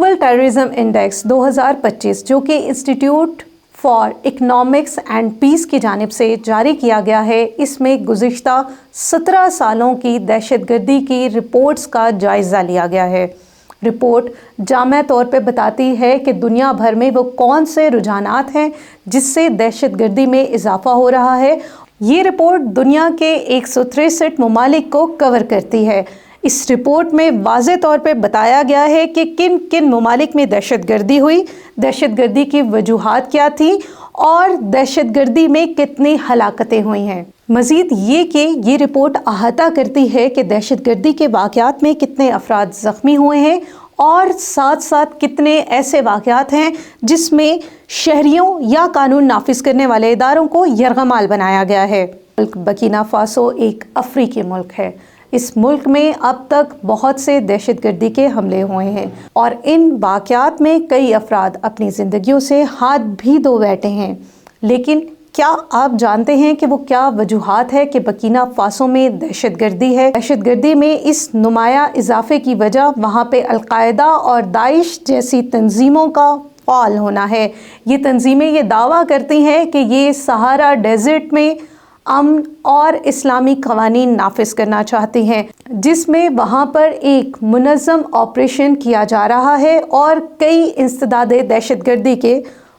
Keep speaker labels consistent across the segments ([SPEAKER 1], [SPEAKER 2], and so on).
[SPEAKER 1] Global terrorism index 2025 जो कि institute for economics and peace की जानिब से जारी किया गया है, इसमें गुज़िश्ता 17 सालों की दहशतगर्दी की रिपोर्ट्स का जायज़ा लिया गया है। रिपोर्ट जामे तौर पे बताती है कि दुनिया भर में वो कौन से रुझानात हैं जिससे दहशतगर्दी में इजाफ़ा हो रहा है। ये रिपोर्ट दुनिया के 163 ममालिक को कवर करती है। इस रिपोर्ट में वाज़े तौर पे बताया गया है कि किन किन ममालिक में दहशतगर्दी हुई, दहशतगर्दी की वजूहात क्या थी और दहशतगर्दी में कितनी हलाकतें हुई हैं। मज़ीद ये कि ये रिपोर्ट अहाता करती है कि दहशतगर्दी के वाक़यात में कितने अफराद ज़ख्मी हुए हैं और साथ साथ कितने ऐसे वाक़यात हैं जिसमें शहरियों या कानून नाफिज करने वाले इदारों को यरगमाल बनाया गया है। मुल्क बर्किना फासो एक अफ्रीकी मुल्क है। इस मुल्क में अब तक बहुत से दहशतगर्दी के हमले हुए हैं और इन वाक़यात में कई अफराद अपनी ज़िंदगियों से हाथ भी धो बैठे हैं। लेकिन क्या आप जानते हैं कि वो क्या वजूहात है कि बर्किना फासो में दहशतगर्दी है? दहशतगर्दी में इस नुमाया इजाफे की वजह वहाँ पे अलकायदा और दाइश जैसी तंजीमों का फ़ाल होना है। ये तंजीमें ये दावा करती हैं कि ये सहारा डेजर्ट में अमन और इस्लामी कवानीन नाफिज करना चाहती हैं, जिसमें वहाँ पर एक मुनज़्ज़म ऑपरेशन किया जा रहा है और कई इंसदादे दहशतगर्दी के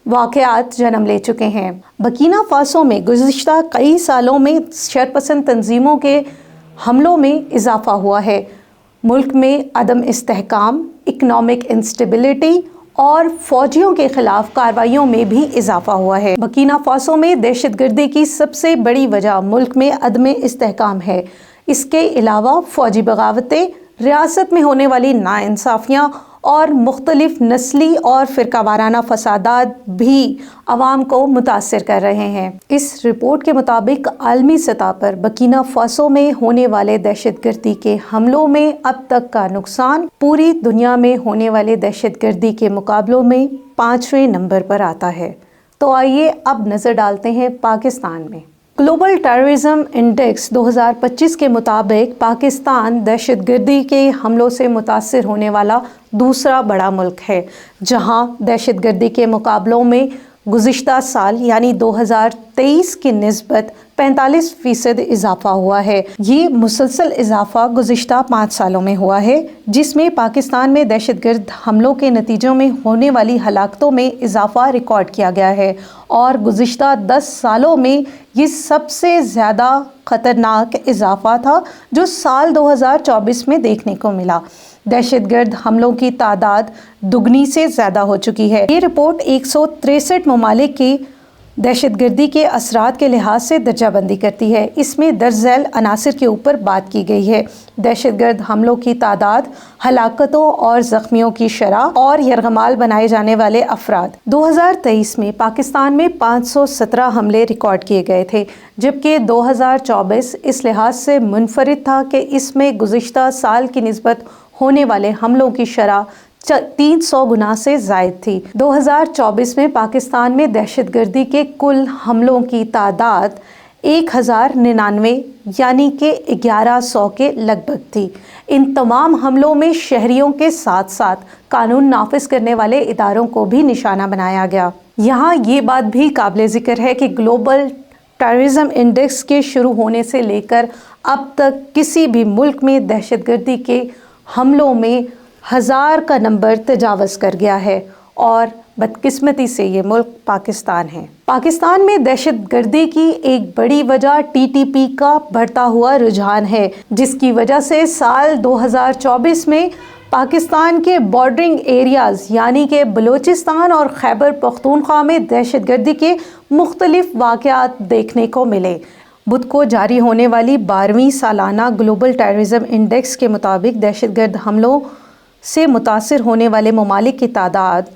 [SPEAKER 1] वाक़यात जन्म ले चुके हैं। बर्किना फासो में गुज़िश्ता कई सालों में शरपसंद तंजीमों के हमलों में इजाफ़ा हुआ है। मुल्क में अदम इस्तेहकाम, इकनॉमिक इंस्टेबिलिटी और फ़ौजियों के ख़िलाफ़ कार्रवाइयों में भी इजाफ़ा हुआ है। बर्किना फासो में दहशतगर्दी की सबसे बड़ी वजह मुल्क में अदम इस्तेहकाम है। इसके अलावा फ़ौजी बगावतें, रियासत में होने वाली नाइंसाफ़ियाँ और मुख्तलिफ नस्ली और फ़िरकावाराना फ़सादात भी आवाम को मुतासर कर रहे हैं। इस रिपोर्ट के मुताबिक आलमी सतह पर बर्किना फासो में होने वाले दहशतगर्दी के हमलों में अब तक का नुकसान पूरी दुनिया में होने वाले दहशतगर्दी के मुकाबलों में 5वें नंबर पर आता है। तो आइए अब नज़र डालते हैं पाकिस्तान में। ग्लोबल टेररिज्म इंडेक्स 2025 के मुताबिक पाकिस्तान दहशतगर्दी के हमलों से मुतासर होने वाला दूसरा बड़ा मुल्क है, जहां दहशतगर्दी के मुकाबलों में गुज़िश्ता साल यानी 2023 की निस्बत 45% इजाफा हुआ है। ये मुसलसल इजाफा गुज़िश्ता 5 सालों में हुआ है, जिसमें पाकिस्तान में दहशतगर्द हमलों के नतीजों में होने वाली हलाकतों में इजाफा रिकॉर्ड किया गया है और गुज़िश्ता 10 सालों में ये सबसे ज़्यादा ख़तरनाक इजाफा था जो साल 2024 में देखने को मिला। दहशतगर्द हमलों की तादाद दुगनी से ज़्यादा हो चुकी है। ये रिपोर्ट 163 ममालिक की दहशतगर्दी के असरात के लिहाज से दर्जाबंदी करती है। इसमें दर्ज झैल अनासर के ऊपर बात की गई है। दहशतगर्द हमलों की तादाद, हलाकतों और ज़ख्मियों की शरह और यरगमाल बनाए जाने वाले अफराद। 2023 में पाकिस्तान में 517 हमले रिकॉर्ड किए गए थे, जबकि 2024 इस लिहाज से मुनफरिद था कि इसमें गुज़िश्ता साल की निस्बत होने वाले हमलों की शरह 300 गुना से ज़ायद थी। 2024 में पाकिस्तान में दहशतगर्दी के कुल हमलों की तादाद 1099 यानी कि 1100 के लगभग थी। इन तमाम हमलों में शहरियों के साथ साथ कानून नाफिज करने वाले इदारों को भी निशाना बनाया गया। यहाँ ये बात भी काबिल ज़िक्र है कि ग्लोबल टेररिज्म इंडेक्स के शुरू होने से लेकर अब तक किसी भी मुल्क में दहशतगर्दी के हमलों में 1000 का नंबर तजावज़ कर गया है और बदकिस्मती से ये मुल्क पाकिस्तान है। पाकिस्तान में दहशतगर्दी की एक बड़ी वजह TTP का बढ़ता हुआ रुझान है, जिसकी वजह से साल 2024 में पाकिस्तान के बॉर्डरिंग एरियाज़ यानी कि बलूचिस्तान और खैबर पख्तूनख्वा में दहशतगर्दी के मुख्तलिफ वाक़यात देखने को मिले। बुध को जारी होने वाली 12वीं सालाना ग्लोबल टेररिज्म इंडेक्स के मुताबिक दहशतगर्द हमलों से मुतासिर होने वाले ममालिक की तादाद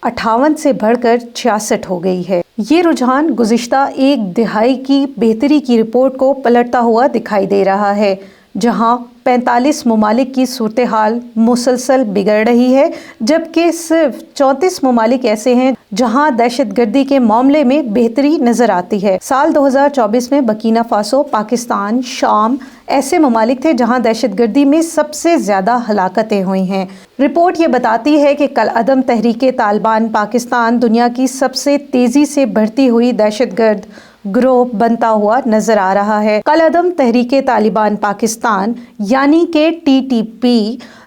[SPEAKER 1] 58 से बढ़कर 66 हो गई है। ये रुझान गुज़िश्ता एक दिहाई की बेहतरी की रिपोर्ट को पलटता हुआ दिखाई दे रहा है। जहां 45 ममालिक की सूरत हाल मुसलसल बिगड़ रही है, जबकि सिर्फ 34 ममालिक ऐसे हैं जहां दहशतगर्दी के मामले में बेहतरी नजर आती है। साल 2024 में बकीना फासो, पाकिस्तान, शाम ऐसे ममालिक थे जहां दहशतगर्दी में सबसे ज़्यादा हलाकतें हुई हैं। रिपोर्ट ये बताती है कि कल अदम तहरीके तालिबान पाकिस्तान दुनिया की सबसे तेज़ी से बढ़ती हुई दहशतगर्द ग्रोह बनता हुआ नजर आ रहा है। कल अदम तहरीके तालिबान पाकिस्तान यानी कि TTP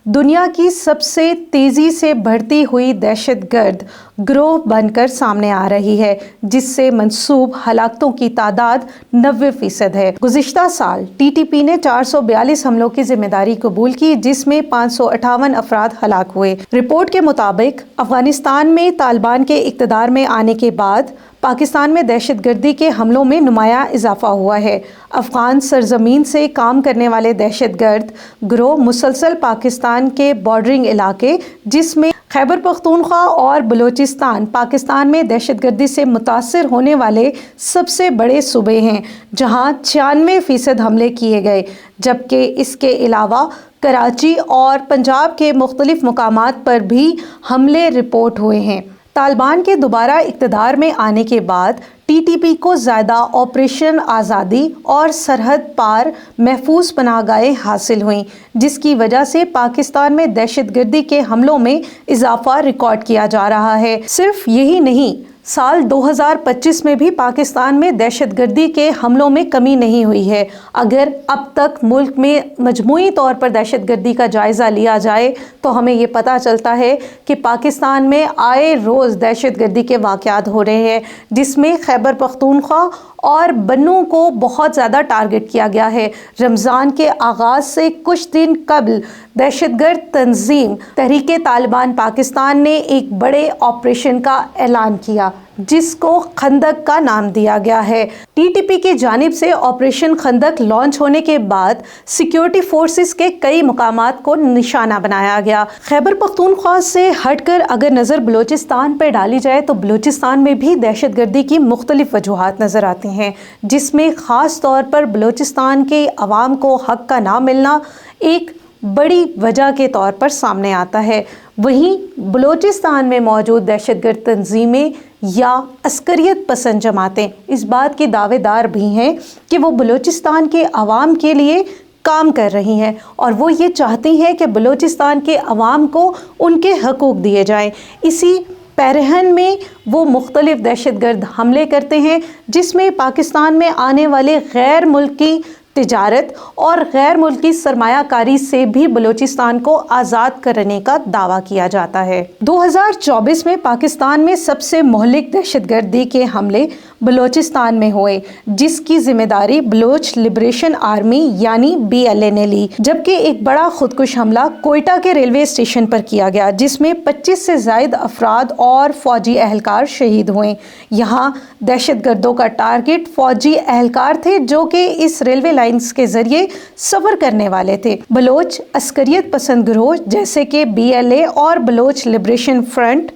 [SPEAKER 1] दुनिया की सबसे तेज़ी से बढ़ती हुई दहशतगर्द ग्रोह बनकर सामने आ रही है, जिससे मंसूब हलाकतों की तादाद 90% है। गुज़िश्ता साल TTP ने 442 हमलों की जिम्मेदारी कबूल की, जिसमें 558 अफराद हलाक हुए। रिपोर्ट के मुताबिक अफगानिस्तान में तालिबान के इक़्तिदार में आने के बाद पाकिस्तान में दहशतगर्दी के हमलों में नुमाया इजाफा हुआ है। अफ़गान सरजमीन से काम करने वाले दहशतगर्द ग्रोह मुसलसल पाकिस्तान के बॉर्डरिंग इलाके, जिसमें खैबर पख्तूनख्वा और बलूचिस्तान पाकिस्तान में दहशतगर्दी से मुतासिर होने वाले सबसे बड़े सूबे हैं, जहां 96% हमले किए गए, जबकि इसके अलावा कराची और पंजाब के मुख्तलिफ मुकामात पर भी हमले रिपोर्ट हुए हैं। तालिबान के दोबारा इक़्तिदार में आने के बाद TTP को ज़्यादा ऑपरेशन आज़ादी और सरहद पार महफूज पनाहगाहें हासिल हुईं, जिसकी वजह से पाकिस्तान में दहशतगर्दी के हमलों में इजाफा रिकॉर्ड किया जा रहा है। सिर्फ यही नहीं, साल 2025 में भी पाकिस्तान में दहशतगर्दी के हमलों में कमी नहीं हुई है। अगर अब तक मुल्क में मजमूई तौर पर दहशतगर्दी का जायज़ा लिया जाए तो हमें ये पता चलता है कि पाकिस्तान में आए रोज़ दहशतगर्दी के वाक़यात हो रहे हैं, जिसमें खैबर पख्तूनख्वा और बन्नू को बहुत ज़्यादा टारगेट किया गया है। रमज़ान के आगाज़ से कुछ दिन कबल दहशतगर्द तंजीम तहरीके तालिबान पाकिस्तान ने एक बड़े ऑपरेशन का ऐलान किया, जिसको खंदक का नाम दिया गया है। TTP की जानिब से ऑपरेशन खंदक लॉन्च होने के बाद सिक्योरिटी फोर्सेस के कई मुकामात को निशाना बनाया गया। खैबर पख्तूनख्वा से हटकर अगर नज़र बलूचिस्तान पर डाली जाए तो बलूचिस्तान में भी दहशतगर्दी की मुख्तलिफ वजूहात नज़र आती हैं, जिसमें ख़ास तौर पर बलूचिस्तान के अवाम को हक़ का ना मिलना एक बड़ी वजह के तौर पर सामने आता है। वहीं बलूचिस्तान में मौजूद दहशतगर्द तंजीमें या अस्करियत पसंद जमातें इस बात की दावेदार भी हैं कि वो बलूचिस्तान के अवाम के लिए काम कर रही हैं और वो ये चाहती हैं कि बलूचिस्तान के अवाम को उनके हकूक़ दिए जाएं। इसी पैरहन में वो मुख्तलिफ दहशतगर्द हमले करते हैं, जिसमें पाकिस्तान में आने वाले गैर मुल्की तिजारत और गैर मुल्की सरमायाकारी से भी बलूचिस्तान को आज़ाद करने का दावा किया जाता है। 2024 में पाकिस्तान में सबसे मोहलिक दहशतगर्दी के हमले बलूचिस्तान में हुए, जिसकी जिम्मेदारी बलोच लिबरेशन आर्मी यानी BLA ने ली, जबकि एक बड़ा खुदकुश हमला कोयटा के रेलवे स्टेशन पर किया गया, जिसमें 25 से ज़ायद अफराद और फौजी एहलकार शहीद हुए। यहाँ दहशतगर्दों का टारगेट फौजी एहलकार थे, जो कि इस रेलवे लाइन्स के ज़रिए सफ़र करने वाले थे। बलोच अस्करियत पसंद गिरोह जैसे कि BLA और बलोच लिबरेशन फ्रंट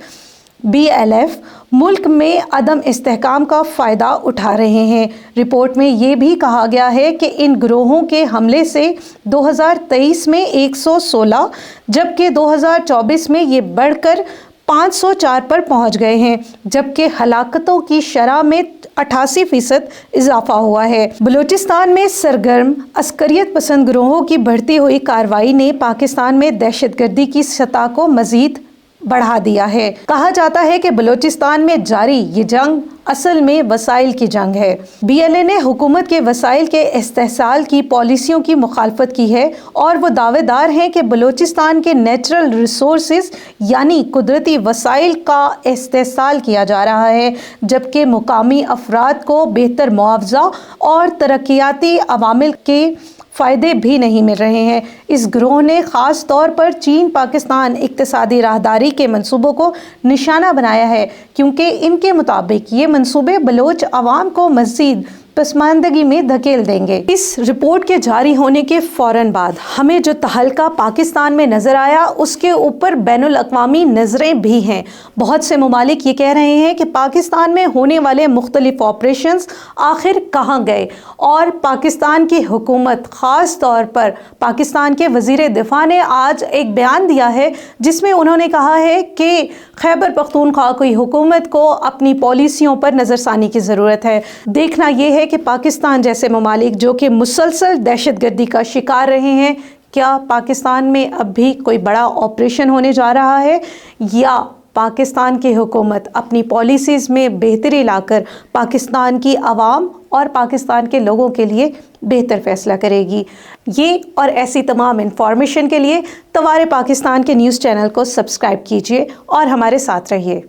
[SPEAKER 1] BLF मुल्क में अदम इस्तेहकाम का फ़ायदा उठा रहे हैं। रिपोर्ट में ये भी कहा गया है कि इन गिरोहों के हमले से 2023 में 116 जबकि 2024 में ये बढ़कर 504 पर पहुंच गए हैं, जबकि हलाकतों की शरह में 88% इजाफा हुआ है। बलूचिस्तान में सरगर्म अस्करियत पसंद गिरोहों की बढ़ती हुई कार्रवाई ने पाकिस्तान में दहशतगर्दी की सतह को मज़ीद बढ़ा दिया है। कहा जाता है कि बलूचिस्तान में जारी ये जंग असल में वसाइल की जंग है। BLA ने हुकूमत के वसाइल के इस्तेहसाल की पॉलिसियों की मुखालफत की है और वो दावेदार हैं कि बलूचिस्तान के नेचुरल रिसोर्सेज यानी कुदरती वसाइल का इस्तेहसाल किया जा रहा है, जबकि मुकामी अफराद को बेहतर मुआवजा और तरक्याती अवामिल के फ़ायदे भी नहीं मिल रहे हैं। इस गिरोह ने ख़ास तौर पर चीन पाकिस्तान इक़्तिसादी राहदारी के मंसूबों को निशाना बनाया है, क्योंकि इनके मुताबिक ये मंसूबे बलोच अवाम को मज़ीद पसमानदगी में धकेल देंगे। इस रिपोर्ट के जारी होने के फौरन बाद हमें जो तहलका पाकिस्तान में नजर आया उसके ऊपर बैनुल अक़वामी नज़रें भी हैं। बहुत से ममालिक ये कह रहे हैं कि पाकिस्तान में होने वाले मुख्तलिफ ऑपरेशंस आखिर कहाँ गए, और पाकिस्तान की हुकूमत ख़ास तौर पर पाकिस्तान के वज़ीर दिफा ने आज एक बयान दिया है जिसमें उन्होंने कहा है कि खैबर पख्तूनख्वा की हुकूमत को अपनी पॉलिसियों पर नज़रसानी की ज़रूरत है। देखना यह है कि पाकिस्तान जैसे ममालिक जो कि मुसलसल दहशतगर्दी का शिकार रहे हैं, क्या पाकिस्तान में अब भी कोई बड़ा ऑपरेशन होने जा रहा है, या पाकिस्तान की हुकूमत अपनी पॉलिसीज़ में बेहतरी लाकर पाकिस्तान की आवाम और पाकिस्तान के लोगों के लिए बेहतर फ़ैसला करेगी। ये और ऐसी तमाम इन्फॉर्मेशन के लिए तवारे पाकिस्तान के न्यूज़ चैनल को सब्सक्राइब कीजिए और हमारे साथ रहिए।